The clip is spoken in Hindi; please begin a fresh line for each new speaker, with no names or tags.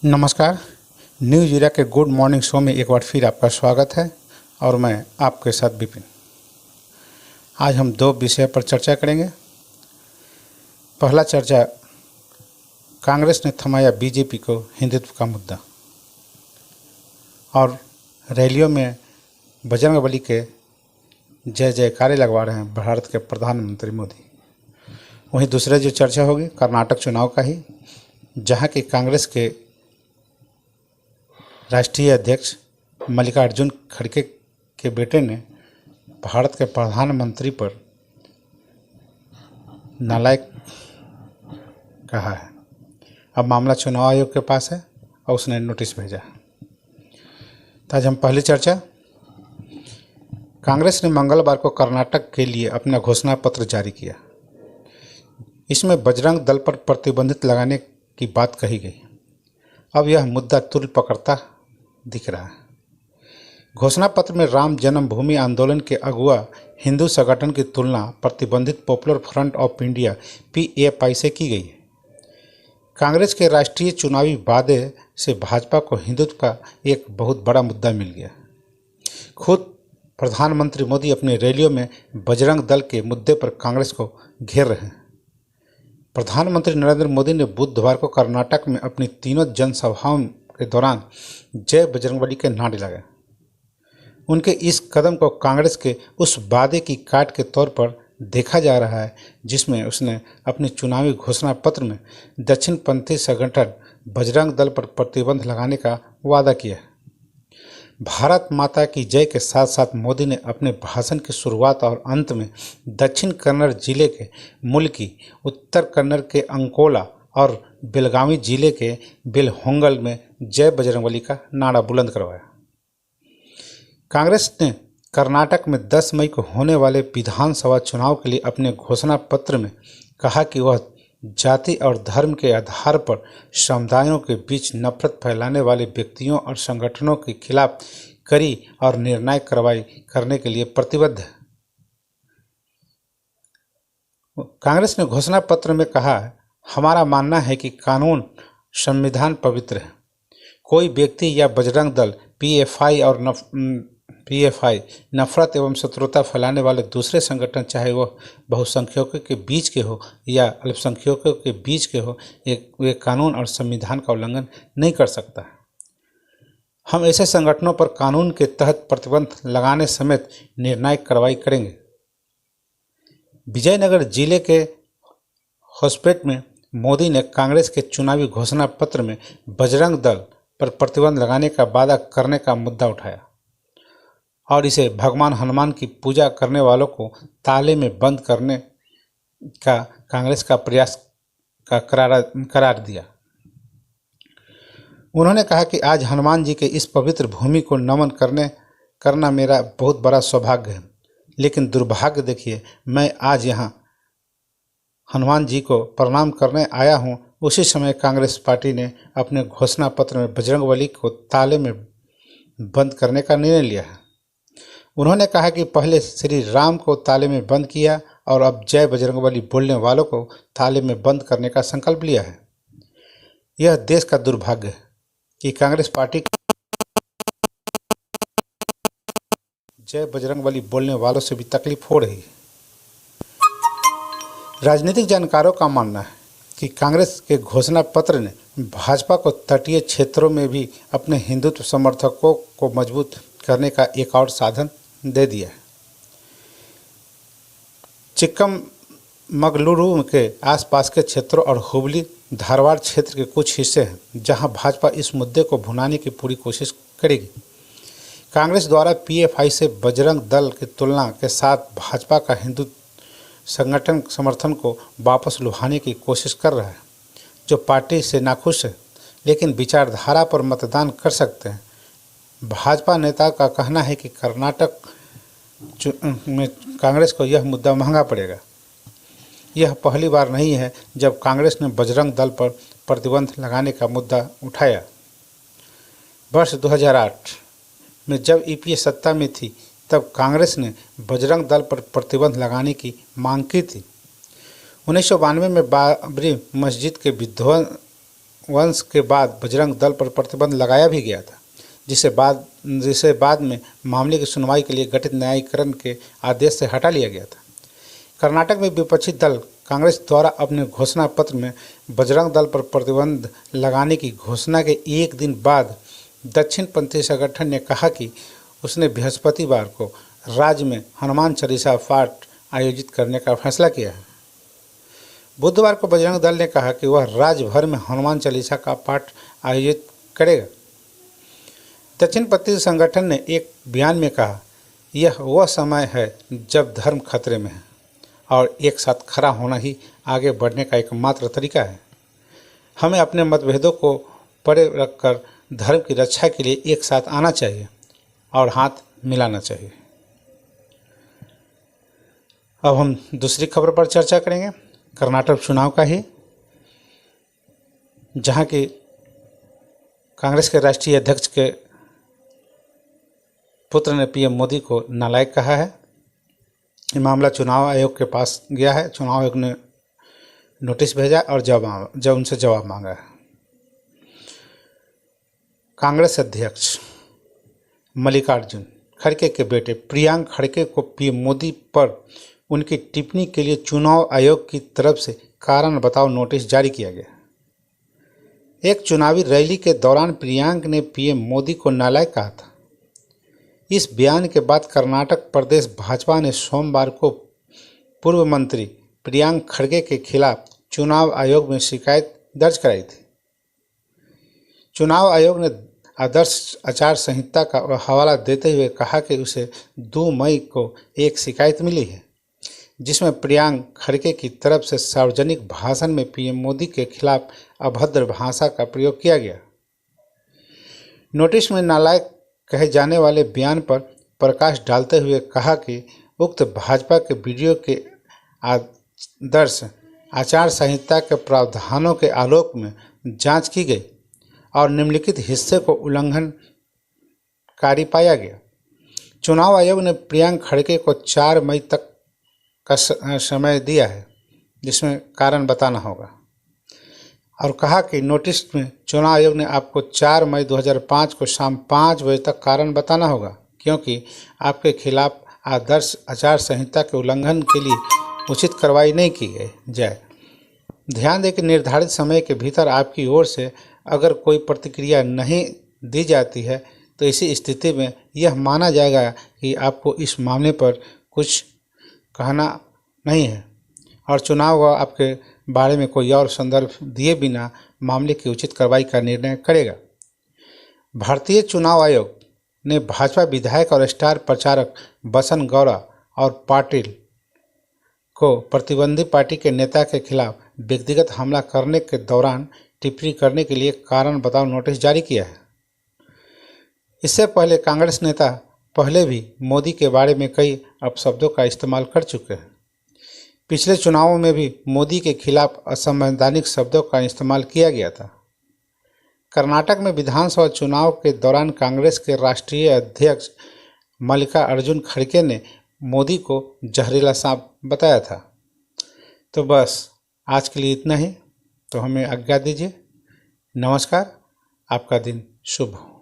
नमस्कार। न्यूज़ एरा के गुड मॉर्निंग शो में एक बार फिर आपका स्वागत है और मैं आपके साथ विपिन। आज हम दो विषय पर चर्चा करेंगे। पहला चर्चा, कांग्रेस ने थमाया बीजेपी को हिंदुत्व का मुद्दा, और रैलियों में बजरंगबली के जय जयकारे लगवा रहे हैं भारत के प्रधानमंत्री मोदी। वहीं दूसरा जो चर्चा होगी कर्नाटक चुनाव का ही, जहां की कांग्रेस के राष्ट्रीय अध्यक्ष मल्लिकार्जुन खड़गे के बेटे ने भारत के प्रधानमंत्री पर नालायक कहा है। अब मामला चुनाव आयोग के पास है और उसने नोटिस भेजा है। तो आज हम पहली चर्चा, कांग्रेस ने मंगलवार को कर्नाटक के लिए अपना घोषणा पत्र जारी किया। इसमें बजरंग दल पर प्रतिबंधित लगाने की बात कही गई। अब यह मुद्दा तूल पकड़ता दिख रहा है। घोषणा पत्र में राम जन्मभूमि आंदोलन के अगुआ हिंदू संगठन की तुलना प्रतिबंधित popular front of India PAFI से की गई है। कांग्रेस के राष्ट्रीय चुनावी वादे से भाजपा को हिंदुत्व का एक बहुत बड़ा मुद्दा मिल गया। खुद प्रधानमंत्री मोदी अपनी रैलियों में बजरंग दल के मुद्दे पर कांग्रेस को घेर रहे हैं। प्रधानमंत्री नरेंद्र मोदी ने बुधवार को कर्नाटक में अपनी तीनों जनसभाओं के दौरान जय बजरंगबली के नारे लगाए। उनके इस कदम को कांग्रेस के उस वादे की काट के तौर पर देखा जा रहा है जिसमें उसने अपने चुनावी घोषणा पत्र में दक्षिणपंथी संगठन बजरंग दल पर प्रतिबंध लगाने का वादा किया है। भारत माता की जय के साथ साथ मोदी ने अपने भाषण की शुरुआत और अंत में दक्षिण कन्नड़ जिले के मुल्की, उत्तर कन्नड़ के अंकोला और बेलगावी जिले के बेलहोंगल में जय बजरंगबली का नारा बुलंद करवाया। कांग्रेस ने कर्नाटक में 10 मई को होने वाले विधानसभा चुनाव के लिए अपने घोषणा पत्र में कहा कि वह जाति और धर्म के आधार पर समुदायों के बीच नफरत फैलाने वाले व्यक्तियों और संगठनों के खिलाफ कड़ी और निर्णायक कार्रवाई करने के लिए प्रतिबद्ध है। कांग्रेस ने घोषणा पत्र में कहा, हमारा मानना है कि कानून संविधान पवित्र है। कोई व्यक्ति या बजरंग दल PAFI नफरत एवं शत्रुता फैलाने वाले दूसरे संगठन, चाहे वह बहुसंख्यकों के बीच के हो या अल्पसंख्यकों के बीच के हो, वे कानून और संविधान का उल्लंघन नहीं कर सकता। हम ऐसे संगठनों पर कानून के तहत प्रतिबंध लगाने समेत निर्णायक कार्रवाई करेंगे। विजयनगर जिले के होसपेट में मोदी ने कांग्रेस के चुनावी घोषणा पत्र में बजरंग दल पर प्रतिबंध लगाने का वादा करने का मुद्दा उठाया और इसे भगवान हनुमान की पूजा करने वालों को ताले में बंद करने का कांग्रेस का प्रयास का करार दिया। उन्होंने कहा कि आज हनुमान जी के इस पवित्र भूमि को नमन करना मेरा बहुत बड़ा सौभाग्य है, लेकिन दुर्भाग्य देखिए, मैं आज यहाँ हनुमान जी को प्रणाम करने आया हूँ। उसी समय कांग्रेस पार्टी ने अपने घोषणा पत्र में बजरंगबली को ताले में बंद करने का निर्णय लिया है। उन्होंने कहा कि पहले श्री राम को ताले में बंद किया और अब जय बजरंगबली बोलने वालों को ताले में बंद करने का संकल्प लिया है। यह देश का दुर्भाग्य है कि कांग्रेस पार्टी जय बजरंगबली बोलने वालों से भी तकलीफ हो रही है। राजनीतिक जानकारों का मानना है कि कांग्रेस के घोषणा पत्र ने भाजपा को तटीय क्षेत्रों में भी अपने हिंदुत्व समर्थकों को मजबूत करने का एक और साधन दे दिया है। चिक्कमगलुरु के आसपास के क्षेत्रों और हुबली धारवाड़ क्षेत्र के कुछ हिस्से हैं जहां भाजपा इस मुद्दे को भुनाने की पूरी कोशिश करेगी। कांग्रेस द्वारा PAFI से बजरंग दल की तुलना के साथ भाजपा का हिंदू संगठन समर्थन को वापस लुभाने की कोशिश कर रहा है, जो पार्टी से नाखुश है लेकिन विचारधारा पर मतदान कर सकते हैं। भाजपा नेता का कहना है कि कर्नाटक में कांग्रेस को यह मुद्दा महंगा पड़ेगा। यह पहली बार नहीं है जब कांग्रेस ने बजरंग दल पर प्रतिबंध लगाने का मुद्दा उठाया। वर्ष 2008 में जब EPA सत्ता में थी तब कांग्रेस ने बजरंग दल पर प्रतिबंध लगाने की मांग की थी। 1992 में बाबरी मस्जिद के वंश के बाद बजरंग दल पर प्रतिबंध लगाया भी गया था, जिसे बाद में मामले की सुनवाई के लिए गठित न्यायीकरण के आदेश से हटा लिया गया था। कर्नाटक में विपक्षी दल कांग्रेस द्वारा अपने घोषणा पत्र में बजरंग दल पर प्रतिबंध लगाने की घोषणा के एक दिन बाद दक्षिणपंथी संगठन ने कहा कि उसने बृहस्पतिवार को राज्य में हनुमान चालीसा पाठ आयोजित करने का फैसला किया है। बुधवार को बजरंग दल ने कहा कि वह राज्य भर में हनुमान चालीसा का पाठ आयोजित करेगा। दक्षिणपंथी संगठन ने एक बयान में कहा, यह वह समय है जब धर्म खतरे में है और एक साथ खड़ा होना ही आगे बढ़ने का एकमात्र तरीका है। हमें अपने मतभेदों को परे रखकर धर्म की रक्षा के लिए एक साथ आना चाहिए और हाथ मिलाना चाहिए। अब हम दूसरी खबर पर चर्चा करेंगे, कर्नाटक चुनाव का ही, जहां की कांग्रेस के राष्ट्रीय अध्यक्ष के पुत्र ने पीएम मोदी को नालायक कहा है। ये मामला चुनाव आयोग के पास गया है। चुनाव आयोग ने नोटिस भेजा और जब उनसे जवाब मांगा है। कांग्रेस अध्यक्ष मल्लिकार्जुन खड़गे के बेटे प्रियांक खड़गे को पीएम मोदी पर उनकी टिप्पणी के लिए चुनाव आयोग की तरफ से कारण बताओ नोटिस जारी किया गया। एक चुनावी रैली के दौरान प्रियांक ने पीएम मोदी को नालायक कहा था। इस बयान के बाद कर्नाटक प्रदेश भाजपा ने सोमवार को पूर्व मंत्री प्रियांक खड़गे के खिलाफ चुनाव आयोग में शिकायत दर्ज कराई थी। चुनाव आयोग ने आदर्श आचार संहिता का हवाला देते हुए कहा कि उसे 2 मई को एक शिकायत मिली है, जिसमें प्रियांक खड़गे की तरफ से सार्वजनिक भाषण में पीएम मोदी के खिलाफ अभद्र भाषा का प्रयोग किया गया। नोटिस में नालायक कहे जाने वाले बयान पर प्रकाश डालते हुए कहा कि उक्त भाजपा के वीडियो के आदर्श आचार संहिता के प्रावधानों के आलोक में जांच की गई और निम्नलिखित हिस्से को उल्लंघनकारी पाया गया। चुनाव आयोग ने प्रियांक खड़गे को 4 मई तक का समय दिया है, जिसमें कारण बताना होगा, और कहा कि नोटिस में चुनाव आयोग ने आपको 4 मई 2005 को शाम 5 बजे तक कारण बताना होगा, क्योंकि आपके खिलाफ आदर्श आचार संहिता के उल्लंघन के लिए उचित कार्रवाई नहीं की जाए। ध्यान दें कि निर्धारित समय के भीतर आपकी ओर से अगर कोई प्रतिक्रिया नहीं दी जाती है तो इसी स्थिति में यह माना जाएगा कि आपको इस मामले पर कुछ कहना नहीं है और चुनाव व आपके बारे में कोई और संदर्भ दिए बिना मामले की उचित कार्रवाई का निर्णय करेगा। भारतीय चुनाव आयोग ने भाजपा विधायक और स्टार प्रचारक बसंत गौड़ा और पाटिल को प्रतिबंधित पार्टी के नेता के खिलाफ व्यक्तिगत हमला करने के दौरान टिप्पणी करने के लिए कारण बताओ नोटिस जारी किया है। इससे पहले कांग्रेस नेता पहले भी मोदी के बारे में कई अपशब्दों का इस्तेमाल कर चुके हैं। पिछले चुनावों में भी मोदी के खिलाफ असंवैधानिक शब्दों का इस्तेमाल किया गया था। कर्नाटक में विधानसभा चुनाव के दौरान कांग्रेस के राष्ट्रीय अध्यक्ष मल्लिकार्जुन खड़गे ने मोदी को जहरीला सांप बताया था। तो बस आज के लिए इतना ही। तो हमें आज्ञा दीजिए। नमस्कार। आपका दिन शुभ हो।